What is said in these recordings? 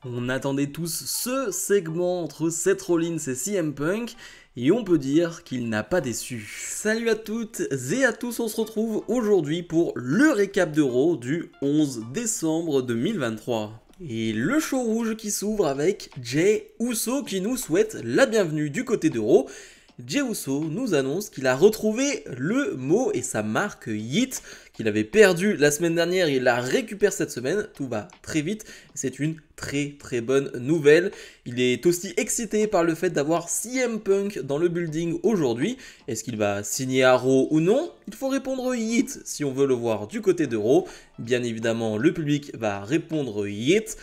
On attendait tous ce segment entre Seth Rollins et CM Punk, et on peut dire qu'il n'a pas déçu. Salut à toutes et à tous, on se retrouve aujourd'hui pour le récap de Raw du 11 décembre 2023. Et le show rouge qui s'ouvre avec Jey Uso qui nous souhaite la bienvenue du côté de Raw. Jey Uso nous annonce qu'il a retrouvé le mot et sa marque Yeet, qu'il avait perdu la semaine dernière et il la récupère cette semaine. Tout va très vite, c'est une très bonne nouvelle. Il est aussi excité par le fait d'avoir CM Punk dans le building aujourd'hui. Est-ce qu'il va signer à Raw ou non? Il faut répondre Yeet si on veut le voir du côté de Raw. Bien évidemment, le public va répondre Yeet.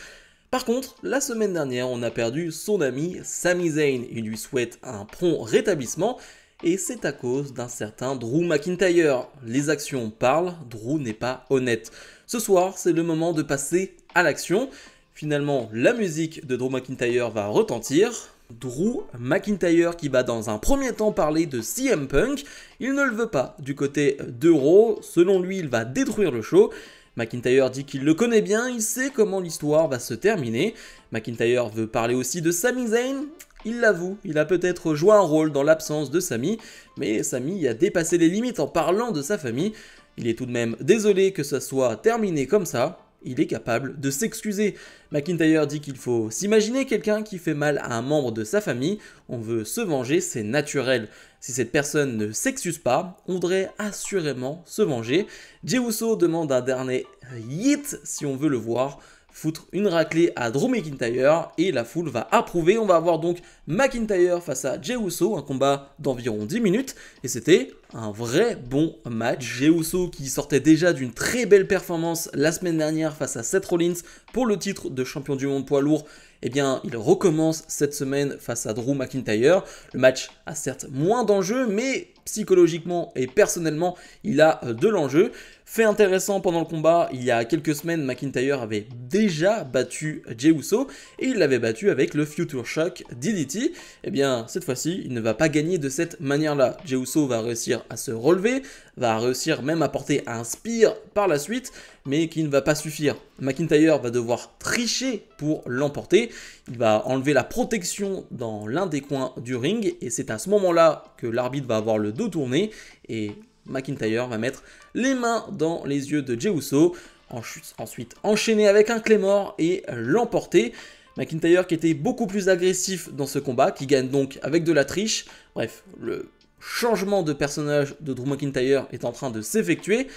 Par contre, la semaine dernière, on a perdu son ami Sami Zayn. Il lui souhaite un prompt rétablissement et c'est à cause d'un certain Drew McIntyre. Les actions parlent, Drew n'est pas honnête. Ce soir, c'est le moment de passer à l'action. Finalement, la musique de Drew McIntyre va retentir. Drew McIntyre qui va dans un premier temps parler de CM Punk. Il ne le veut pas du côté de Raw. Selon lui, il va détruire le show. McIntyre dit qu'il le connaît bien, il sait comment l'histoire va se terminer. McIntyre veut parler aussi de Sami Zayn. Il l'avoue, il a peut-être joué un rôle dans l'absence de Sami, mais Sami a dépassé les limites en parlant de sa famille. Il est tout de même désolé que ça soit terminé comme ça. Il est capable de s'excuser. McIntyre dit qu'il faut s'imaginer quelqu'un qui fait mal à un membre de sa famille. On veut se venger, c'est naturel. Si cette personne ne s'excuse pas, on devrait assurément se venger. Jey Uso demande un dernier hit si on veut le voir foutre une raclée à Drew McIntyre et la foule va approuver. On va avoir donc McIntyre face à Jey Uso, un combat d'environ 10 minutes et c'était un vrai bon match. Jey Uso qui sortait déjà d'une très belle performance la semaine dernière face à Seth Rollins pour le titre de champion du monde poids lourd. Eh bien, il recommence cette semaine face à Drew McIntyre. Le match a certes moins d'enjeu, mais psychologiquement et personnellement, il a de l'enjeu. Fait intéressant pendant le combat, il y a quelques semaines, McIntyre avait déjà battu Jey Uso et il l'avait battu avec le Future Shock DDT. Eh bien, cette fois-ci, il ne va pas gagner de cette manière-là. Jey Uso va réussir à se relever, va réussir même à porter un spear par la suite, mais qui ne va pas suffire. McIntyre va devoir tricher pour l'emporter. Il va enlever la protection dans l'un des coins du ring et c'est à ce moment-là que l'arbitre va avoir le dos tourné et McIntyre va mettre les mains dans les yeux de Jey Uso, ensuite enchaîner avec un Claymore et l'emporter. McIntyre qui était beaucoup plus agressif dans ce combat, qui gagne donc avec de la triche. Bref, le changement de personnage de Drew McIntyre est en train de s'effectuer.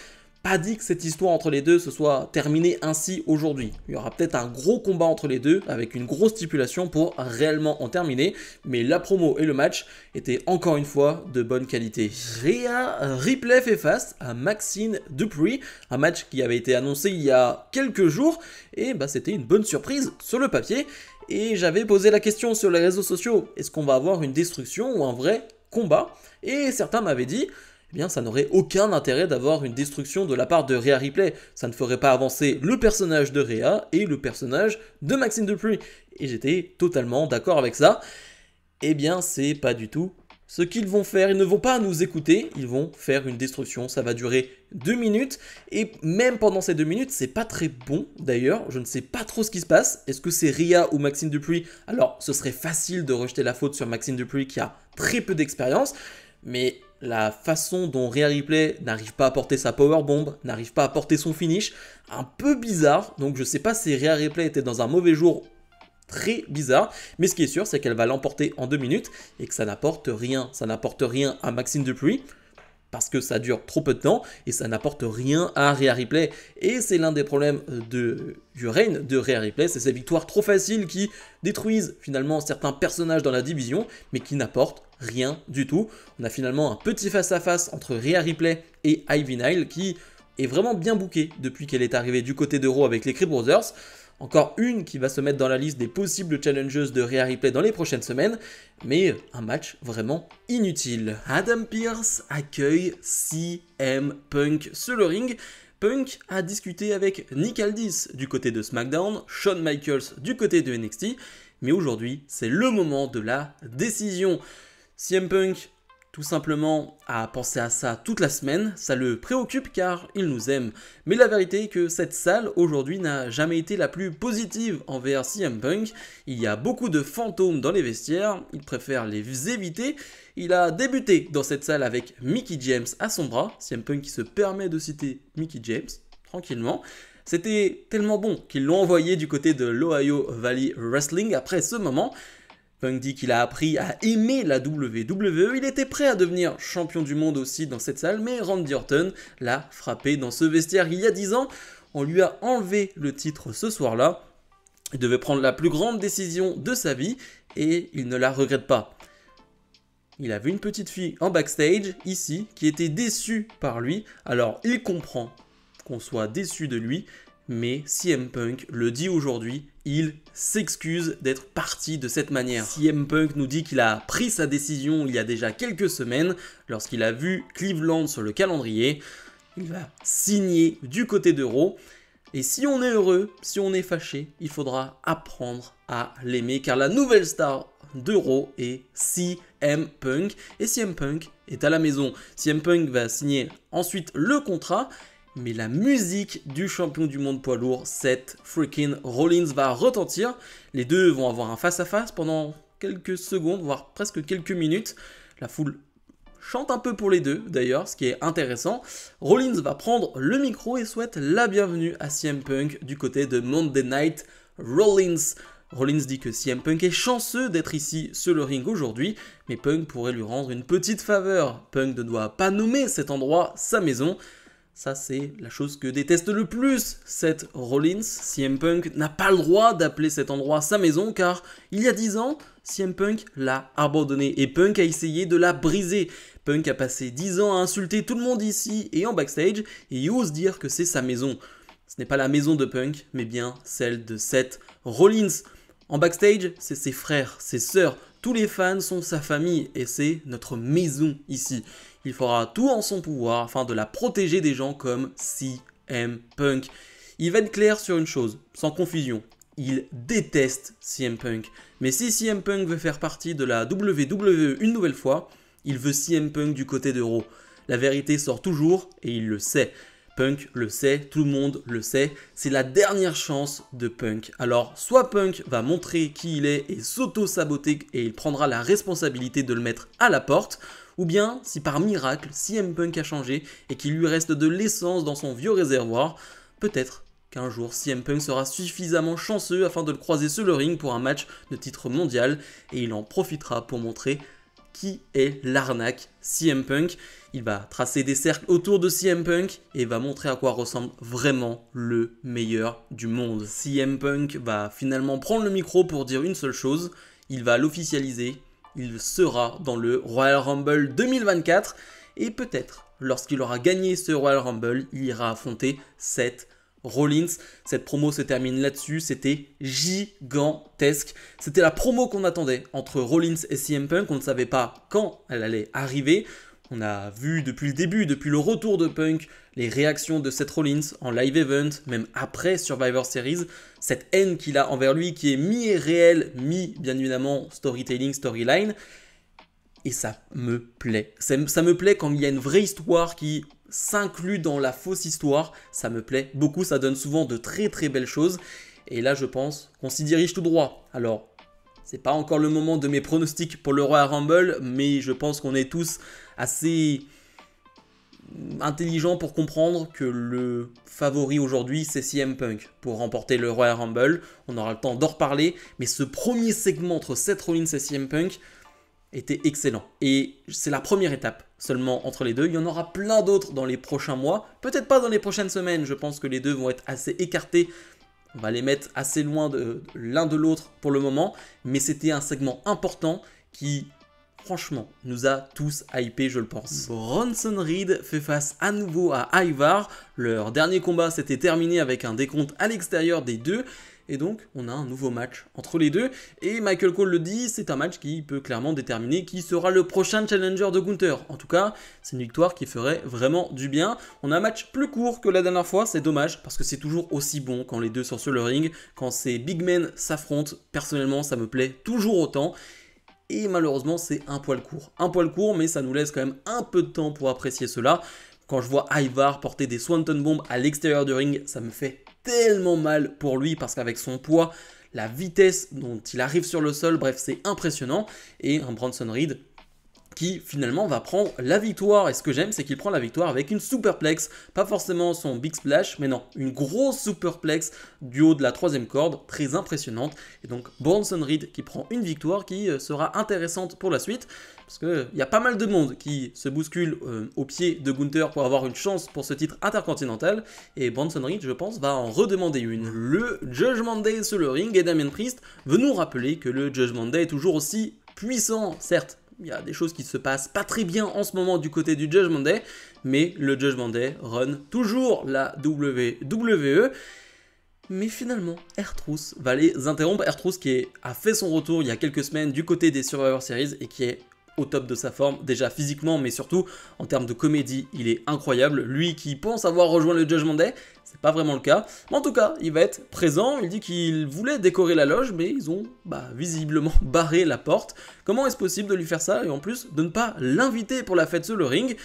Pas dit que cette histoire entre les deux se soit terminée ainsi aujourd'hui. Il y aura peut-être un gros combat entre les deux avec une grosse stipulation pour réellement en terminer, mais la promo et le match étaient encore une fois de bonne qualité. Rhea Ripley fait face à Maxxine Dupri, un match qui avait été annoncé il y a quelques jours et c'était une bonne surprise sur le papier. Et j'avais posé la question sur les réseaux sociaux, est-ce qu'on va avoir une destruction ou un vrai combat? Et certains m'avaient dit eh bien ça n'aurait aucun intérêt d'avoir une destruction de la part de Rhea Ripley. Ça ne ferait pas avancer le personnage de Rhea et le personnage de Maxxine Dupri. Et j'étais totalement d'accord avec ça. Eh bien c'est pas du tout ce qu'ils vont faire. Ils ne vont pas nous écouter, ils vont faire une destruction. Ça va durer 2 minutes. Et même pendant ces 2 minutes, c'est pas très bon d'ailleurs. Je ne sais pas trop ce qui se passe. Est-ce que c'est Rhea ou Maxxine Dupri? Alors ce serait facile de rejeter la faute sur Maxxine Dupri qui a très peu d'expérience. Mais la façon dont Rhea Ripley n'arrive pas à porter sa powerbomb, n'arrive pas à porter son finish, un peu bizarre. Donc je sais pas si Rhea Ripley était dans un mauvais jour, très bizarre. Mais ce qui est sûr, c'est qu'elle va l'emporter en 2 minutes et que ça n'apporte rien. Ça n'apporte rien à Maxxine Dupri parce que ça dure trop peu de temps et ça n'apporte rien à Rhea Ripley. Et c'est l'un des problèmes du règne de Rhea Ripley, c'est ces victoires trop faciles qui détruisent finalement certains personnages dans la division, mais qui n'apportent rien du tout. On a finalement un petit face-à-face entre Rhea Ripley et Ivy Nile qui est vraiment bien booké depuis qu'elle est arrivée du côté de Raw avec les Creed Brothers. Encore une qui va se mettre dans la liste des possibles challengers de Rhea Ripley dans les prochaines semaines, mais un match vraiment inutile. Adam Pearce accueille CM Punk sur le ring. Punk a discuté avec Nick Aldis du côté de SmackDown, Shawn Michaels du côté de NXT, mais aujourd'hui c'est le moment de la décision. CM Punk tout simplement à penser à ça toute la semaine, ça le préoccupe car il nous aime. Mais la vérité est que cette salle aujourd'hui n'a jamais été la plus positive envers CM Punk. Il y a beaucoup de fantômes dans les vestiaires, il préfère les éviter. Il a débuté dans cette salle avec Mickie James à son bras, CM Punk qui se permet de citer Mickie James, tranquillement. C'était tellement bon qu'ils l'ont envoyé du côté de l'Ohio Valley Wrestling après ce moment. Punk dit qu'il a appris à aimer la WWE, il était prêt à devenir champion du monde aussi dans cette salle, mais Randy Orton l'a frappé dans ce vestiaire il y a 10 ans. On lui a enlevé le titre ce soir-là. Il devait prendre la plus grande décision de sa vie et il ne la regrette pas. Il avait une petite fille en backstage, ici, qui était déçue par lui. Alors il comprend qu'on soit déçu de lui, mais CM Punk le dit aujourd'hui, il s'excuse d'être parti de cette manière. CM Punk nous dit qu'il a pris sa décision il y a déjà quelques semaines, lorsqu'il a vu Cleveland sur le calendrier. Il va signer du côté de Raw. Et si on est heureux, si on est fâché, il faudra apprendre à l'aimer, car la nouvelle star de Raw est CM Punk. Et CM Punk est à la maison. CM Punk va signer ensuite le contrat. Mais la musique du champion du monde poids lourd, Seth freaking Rollins, va retentir. Les deux vont avoir un face-à-face pendant quelques secondes, voire presque quelques minutes. La foule chante un peu pour les deux d'ailleurs, ce qui est intéressant. Rollins va prendre le micro et souhaite la bienvenue à CM Punk du côté de Monday Night Rollins. Rollins dit que CM Punk est chanceux d'être ici sur le ring aujourd'hui, mais Punk pourrait lui rendre une petite faveur. Punk ne doit pas nommer cet endroit sa maison. Ça, c'est la chose que déteste le plus Seth Rollins. CM Punk n'a pas le droit d'appeler cet endroit sa maison car il y a 10 ans, CM Punk l'a abandonné et Punk a essayé de la briser. Punk a passé 10 ans à insulter tout le monde ici et en backstage et il ose dire que c'est sa maison. Ce n'est pas la maison de Punk, mais bien celle de Seth Rollins. En backstage, c'est ses frères, ses sœurs, tous les fans sont sa famille et c'est notre maison ici. Il fera tout en son pouvoir afin de la protéger des gens comme CM Punk. Il va être clair sur une chose, sans confusion. Il déteste CM Punk. Mais si CM Punk veut faire partie de la WWE une nouvelle fois, il veut CM Punk du côté de Raw. La vérité sort toujours et il le sait. Punk le sait, tout le monde le sait, c'est la dernière chance de Punk. Alors soit Punk va montrer qui il est et s'auto-saboter et il prendra la responsabilité de le mettre à la porte, ou bien si par miracle CM Punk a changé et qu'il lui reste de l'essence dans son vieux réservoir, peut-être qu'un jour CM Punk sera suffisamment chanceux afin de le croiser sur le ring pour un match de titre mondial et il en profitera pour montrer qui est l'arnaque CM Punk. Il va tracer des cercles autour de CM Punk et va montrer à quoi ressemble vraiment le meilleur du monde. CM Punk va finalement prendre le micro pour dire une seule chose, il va l'officialiser, il sera dans le Royal Rumble 2024 et peut-être lorsqu'il aura gagné ce Royal Rumble, il ira affronter Seth Rollins. Cette promo se termine là-dessus, c'était gigantesque. C'était la promo qu'on attendait entre Rollins et CM Punk, on ne savait pas quand elle allait arriver. On a vu depuis le début, depuis le retour de Punk, les réactions de Seth Rollins en live event, même après Survivor Series, cette haine qu'il a envers lui qui est mi-réelle, mi-bien évidemment storytelling, storyline. Et ça me plaît. Ça me plaît quand il y a une vraie histoire qui s'inclut dans la fausse histoire. Ça me plaît beaucoup, ça donne souvent de très très belles choses. Et là je pense qu'on s'y dirige tout droit. Alors, c'est pas encore le moment de mes pronostics pour le Royal Rumble, mais je pense qu'on est tous assez intelligents pour comprendre que le favori aujourd'hui c'est CM Punk pour remporter le Royal Rumble. On aura le temps d'en reparler, mais ce premier segment entre Seth Rollins et CM Punk était excellent. Et c'est la première étape seulement entre les deux. Il y en aura plein d'autres dans les prochains mois, peut-être pas dans les prochaines semaines. Je pense que les deux vont être assez écartés. On va les mettre assez loin de l'un de l'autre pour le moment, mais c'était un segment important qui, franchement, nous a tous hypés, je le pense. Bronson Reed fait face à nouveau à Ivar. Leur dernier combat s'était terminé avec un décompte à l'extérieur des deux. Et donc, on a un nouveau match entre les deux. Et Michael Cole le dit, c'est un match qui peut clairement déterminer qui sera le prochain challenger de Gunther. En tout cas, c'est une victoire qui ferait vraiment du bien. On a un match plus court que la dernière fois, c'est dommage, parce que c'est toujours aussi bon quand les deux sont sur le ring. Quand ces big men s'affrontent, personnellement, ça me plaît toujours autant. et malheureusement c'est un poil court. Un poil court, mais ça nous laisse quand même un peu de temps pour apprécier cela. Quand je vois Ivar porter des Swanton Bombs à l'extérieur du ring, ça me fait tellement mal pour lui parce qu'avec son poids, la vitesse dont il arrive sur le sol, bref, c'est impressionnant. Et un Bronson Reed qui finalement va prendre la victoire. Et ce que j'aime, c'est qu'il prend la victoire avec une superplex, pas forcément son big splash, mais non, une grosse superplex du haut de la 3e corde, très impressionnante. Et donc Bronson Reed qui prend une victoire qui sera intéressante pour la suite, parce qu'il y a pas mal de monde qui se bouscule au pied de Gunther pour avoir une chance pour ce titre intercontinental, et Bronson Reed, je pense, va en redemander une. Le Judgment Day sur le ring, et Damien Priest veut nous rappeler que le Judgment Day est toujours aussi puissant, certes. Il y a des choses qui se passent pas très bien en ce moment du côté du Judgment Day, mais le Judgment Day run toujours la WWE. Mais finalement, R-Truth va les interrompre. R-Truth qui a fait son retour il y a quelques semaines du côté des Survivor Series et qui est au top de sa forme, déjà physiquement, mais surtout en termes de comédie, il est incroyable. Lui qui pense avoir rejoint le Judgment Day, c'est pas vraiment le cas. Mais en tout cas, il va être présent. Il dit qu'il voulait décorer la loge, mais ils ont visiblement barré la porte. Comment est-ce possible de lui faire ça et en plus de ne pas l'inviter pour la fête sur le ring?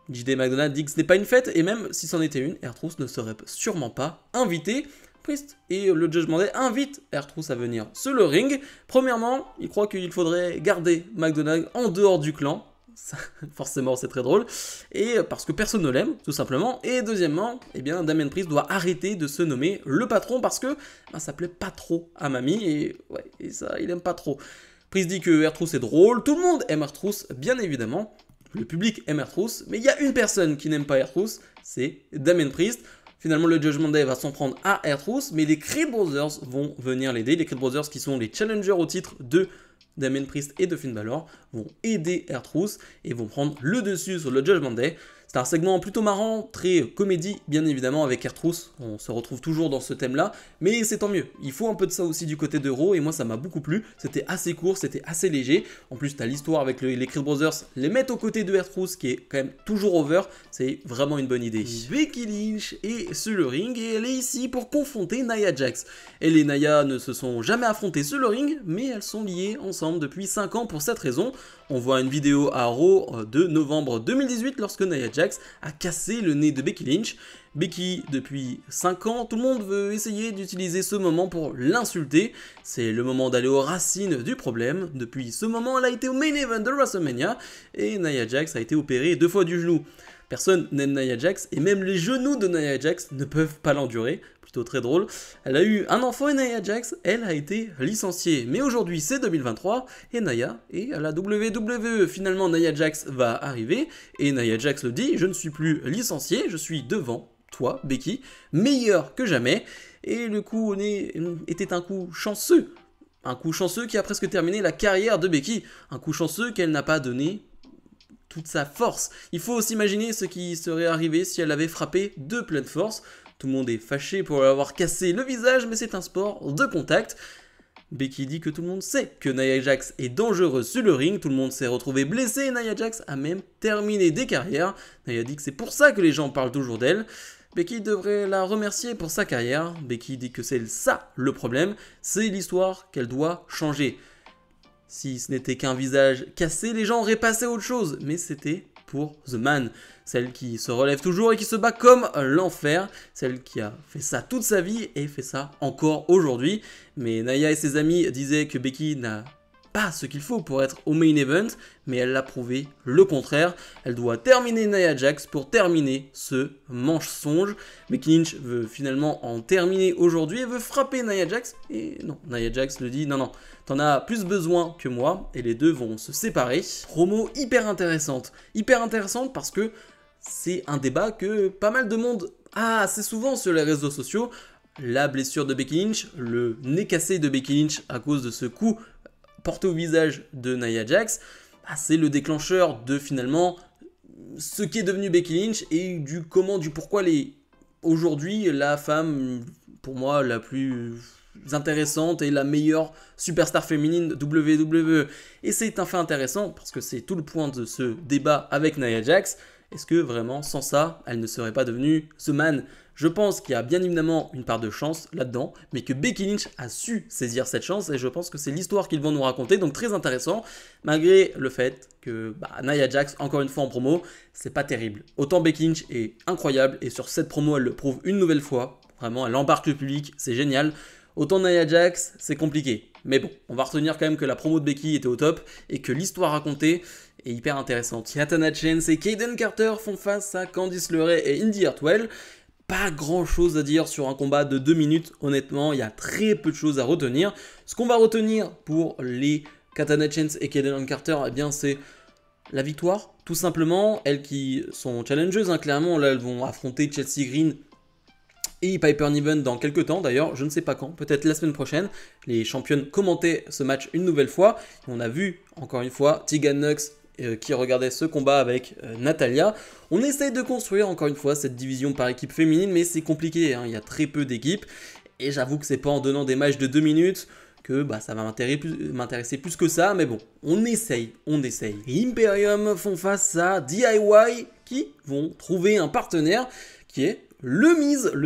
JD McDonald dit que ce n'est pas une fête, et même si c'en était une, R-Truth ne serait sûrement pas invité. Priest et le Judgment Day invitent R-Truth à venir sur le ring. Premièrement, il croit qu'il faudrait garder McDonald en dehors du clan. Ça, forcément, c'est très drôle. Et parce que personne ne l'aime, tout simplement. Et deuxièmement, eh bien, Damien Priest doit arrêter de se nommer le patron parce que ça plaît pas trop à Mamie. Et ça, il aime pas trop. Priest dit que R-Truth est drôle. Tout le monde aime R-Truth, bien évidemment. Le public aime R-Truth. Mais il y a une personne qui n'aime pas R-Truth, c'est Damien Priest. Finalement, le Judgment Day va s'en prendre à R-Truth, mais les Creed Brothers vont venir l'aider. Les Creed Brothers, qui sont les challengers au titre de Damien Priest et de Finn Balor, vont aider R-Truth et vont prendre le dessus sur le Judgment Day. C'est un segment plutôt marrant, très comédie, bien évidemment, avec R-Truth. On se retrouve toujours dans ce thème-là, mais c'est tant mieux. Il faut un peu de ça aussi du côté de Raw, et moi, ça m'a beaucoup plu. C'était assez court, c'était assez léger. En plus, tu as l'histoire avec les Creed Brothers, les mettre aux côtés de R-Truth, qui est quand même toujours over. C'est vraiment une bonne idée. Becky Lynch est sur le ring, et elle est ici pour confronter Nia Jax. Elle et Nia ne se sont jamais affrontées sur le ring, mais elles sont liées ensemble depuis 5 ans pour cette raison. On voit une vidéo à Raw de novembre 2018 lorsque Nia Jax a cassé le nez de Becky Lynch. Becky, depuis 5 ans, tout le monde veut essayer d'utiliser ce moment pour l'insulter. C'est le moment d'aller aux racines du problème. Depuis ce moment, elle a été au main event de WrestleMania et Nia Jax a été opérée 2 fois du genou. Personne n'aime Nia Jax et même les genoux de Nia Jax ne peuvent pas l'endurer. Plutôt très drôle. Elle a eu un enfant et Nia Jax, elle a été licenciée. Mais aujourd'hui c'est 2023 et Nia est à la WWE. Finalement Nia Jax va arriver et Nia Jax le dit, je ne suis plus licenciée, je suis devant toi Becky, meilleur que jamais. Et le coup au nez était un coup chanceux. Un coup chanceux qui a presque terminé la carrière de Becky. Un coup chanceux qu'elle n'a pas donné toute sa force. Il faut s'imaginer ce qui serait arrivé si elle avait frappé de pleine force. Tout le monde est fâché pour avoir cassé le visage, mais c'est un sport de contact. Becky dit que tout le monde sait que Nia Jax est dangereuse sur le ring, tout le monde s'est retrouvé blessé et Nia Jax a même terminé des carrières. Nia dit que c'est pour ça que les gens parlent toujours d'elle. Becky devrait la remercier pour sa carrière. Becky dit que c'est ça le problème, c'est l'histoire qu'elle doit changer. Si ce n'était qu'un visage cassé, les gens auraient passé à autre chose, mais c'était pour The Man, celle qui se relève toujours et qui se bat comme l'enfer, celle qui a fait ça toute sa vie et fait ça encore aujourd'hui. Mais Nia et ses amis disaient que Becky n'a pas ce qu'il faut pour être au main event, mais elle l'a prouvé le contraire. Elle doit terminer Nia Jax pour terminer ce mensonge. Becky Lynch veut finalement en terminer aujourd'hui et veut frapper Nia Jax. Et non, Nia Jax le dit, non, t'en as plus besoin que moi, et les deux vont se séparer. Promo hyper intéressante parce que c'est un débat que pas mal de monde a assez souvent sur les réseaux sociaux. La blessure de Becky Lynch, le nez cassé de Becky Lynch à cause de ce coup porté au visage de Nia Jax, c'est le déclencheur de finalement ce qui est devenu Becky Lynch et du comment, du pourquoi aujourd'hui la femme, pour moi, la plus intéressante et la meilleure superstar féminine de WWE. Et c'est un fait intéressant parce que c'est tout le point de ce débat avec Nia Jax. Est-ce que vraiment, sans ça, elle ne serait pas devenue The Man? Je pense qu'il y a bien évidemment une part de chance là-dedans, mais que Becky Lynch a su saisir cette chance et je pense que c'est l'histoire qu'ils vont nous raconter, donc très intéressant, malgré le fait que Nia Jax, encore une fois en promo, c'est pas terrible. Autant Becky Lynch est incroyable et sur cette promo elle le prouve une nouvelle fois, vraiment elle embarque le public, c'est génial. Autant Nia Jax, c'est compliqué. Mais bon, on va retenir quand même que la promo de Becky était au top et que l'histoire racontée est hyper intéressante. Yatana Chance et Kayden Carter font face à Candice LeRae et Indy Hartwell. Pas grand chose à dire sur un combat de 2 minutes, honnêtement, il y a très peu de choses à retenir. Ce qu'on va retenir pour les Katana Chance et Kayden Carter, eh bien c'est la victoire, tout simplement. Elles qui sont challengeuses, hein, clairement, là elles vont affronter Chelsea Green et Piper Niven dans quelques temps d'ailleurs, je ne sais pas quand, peut-être la semaine prochaine. Les championnes commentaient ce match une nouvelle fois. On a vu, encore une fois, Tegan Nox qui regardait ce combat avec Natalya. On essaye de construire, encore une fois, cette division par équipe féminine, mais c'est compliqué, hein, il y a très peu d'équipes. Et j'avoue que c'est pas en donnant des matchs de 2 minutes que ça va m'intéresser plus que ça, mais bon, on essaye. Imperium font face à DIY qui vont trouver un partenaire qui est le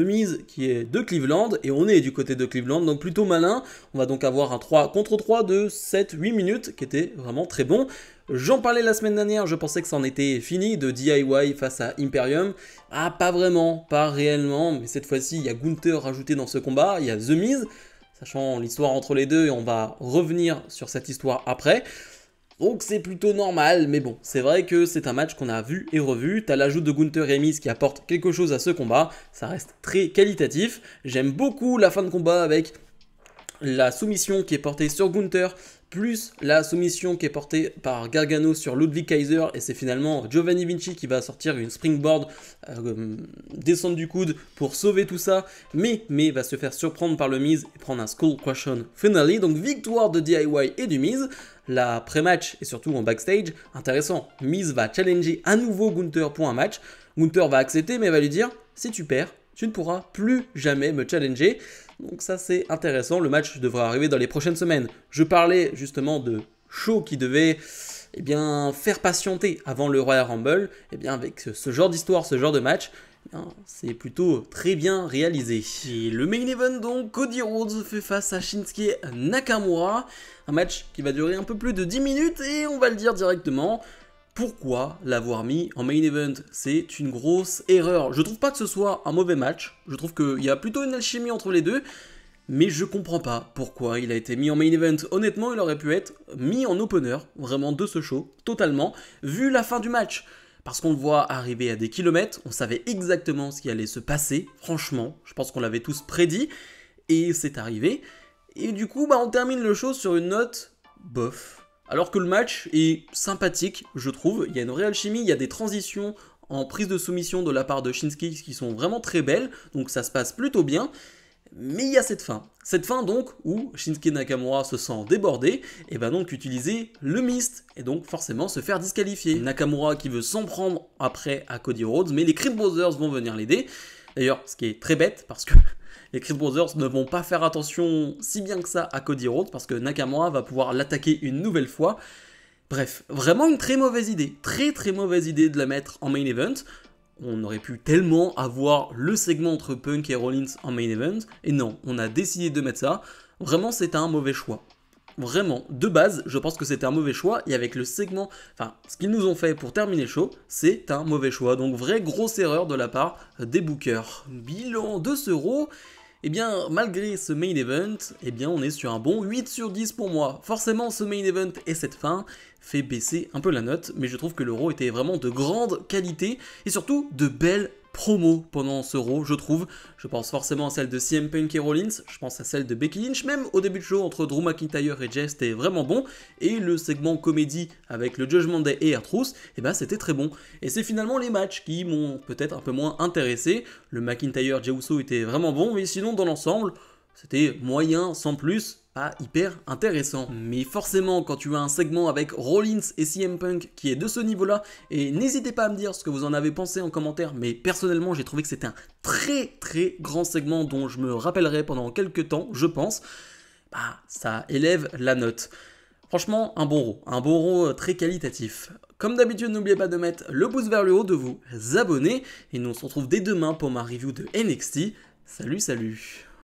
Miz qui est de Cleveland, et on est du côté de Cleveland, donc plutôt malin. On va donc avoir un 3 contre 3 de 7-8 minutes, qui était vraiment très bon. J'en parlais la semaine dernière, je pensais que ça en était fini de DIY face à Imperium. Ah, pas vraiment, pas réellement, mais cette fois-ci, il y a Gunther rajouté dans ce combat, il y a The Miz, sachant l'histoire entre les deux, et on va revenir sur cette histoire après. Donc c'est plutôt normal, mais bon, c'est vrai que c'est un match qu'on a vu et revu. T'as l'ajout de Gunther et Miz qui apporte quelque chose à ce combat, ça reste très qualitatif. J'aime beaucoup la fin de combat avec la soumission qui est portée sur Gunther, plus la soumission qui est portée par Gargano sur Ludwig Kaiser, et c'est finalement Giovanni Vinci qui va sortir une springboard, descendre du coude pour sauver tout ça, mais va se faire surprendre par le Miz et prendre un Skull Crushing finale. Donc victoire de DIY et du Miz. La pré-match et surtout en backstage, intéressant, Miz va challenger à nouveau Gunther pour un match. Gunther va accepter mais va lui dire « Si tu perds, tu ne pourras plus jamais me challenger ». Donc ça c'est intéressant, le match devra arriver dans les prochaines semaines. Je parlais justement de show qui devait faire patienter avant le Royal Rumble. Et bien avec ce genre d'histoire, ce genre de match, c'est plutôt très bien réalisé. Et le main event donc, Cody Rhodes fait face à Shinsuke Nakamura. Un match qui va durer un peu plus de 10 minutes et on va le dire directement. Pourquoi l'avoir mis en main event? C'est une grosse erreur. Je trouve pas que ce soit un mauvais match. Je trouve qu'il y a plutôt une alchimie entre les deux. Mais je comprends pas pourquoi il a été mis en main event. Honnêtement, il aurait pu être mis en opener, vraiment de ce show, totalement, vu la fin du match. Parce qu'on le voit arriver à des kilomètres, on savait exactement ce qui allait se passer, franchement, je pense qu'on l'avait tous prédit, et c'est arrivé. Et du coup, on termine le show sur une note bof. Alors que le match est sympathique, je trouve, il y a une réelle chimie, il y a des transitions en prise de soumission de la part de Shinsuke qui sont vraiment très belles, donc ça se passe plutôt bien. Mais il y a cette fin donc où Shinsuke Nakamura se sent débordé et va donc utiliser le mist et donc forcément se faire disqualifier. Nakamura qui veut s'en prendre après à Cody Rhodes, mais les Creed Brothers vont venir l'aider. D'ailleurs, ce qui est très bête parce que les Creed Brothers ne vont pas faire attention si bien que ça à Cody Rhodes parce que Nakamura va pouvoir l'attaquer une nouvelle fois. Bref, vraiment une très mauvaise idée, très mauvaise idée de la mettre en main event. On aurait pu tellement avoir le segment entre Punk et Rollins en main event, et non, on a décidé de mettre ça. Vraiment, c'était un mauvais choix. Vraiment, de base, je pense que c'était un mauvais choix, et avec le segment, ce qu'ils nous ont fait pour terminer le show, c'est un mauvais choix. Donc, vraie grosse erreur de la part des bookers. Bilan de ce Raw, malgré ce main event, on est sur un bon 8 sur 10 pour moi. Forcément, ce main event et cette fin fait baisser un peu la note, mais je trouve que le Raw était vraiment de grande qualité, et surtout de belles promos pendant ce Raw, je trouve. Je pense forcément à celle de CM Punk et Rollins, je pense à celle de Becky Lynch, même au début de show entre Drew McIntyre et Jay, c'était vraiment bon, et le segment comédie avec le Judgment Day et R-Truth, c'était très bon. Et c'est finalement les matchs qui m'ont peut-être un peu moins intéressé. Le McIntyre Jey Uso était vraiment bon, mais sinon dans l'ensemble, c'était moyen, sans plus, pas hyper intéressant. Mais forcément, quand tu as un segment avec Rollins et CM Punk qui est de ce niveau-là, et n'hésitez pas à me dire ce que vous en avez pensé en commentaire, mais personnellement, j'ai trouvé que c'était un très grand segment dont je me rappellerai pendant quelques temps, je pense, ça élève la note. Franchement, un bon Raw très qualitatif. Comme d'habitude, n'oubliez pas de mettre le pouce vers le haut, de vous abonner, et nous on se retrouve dès demain pour ma review de NXT. Salut, salut!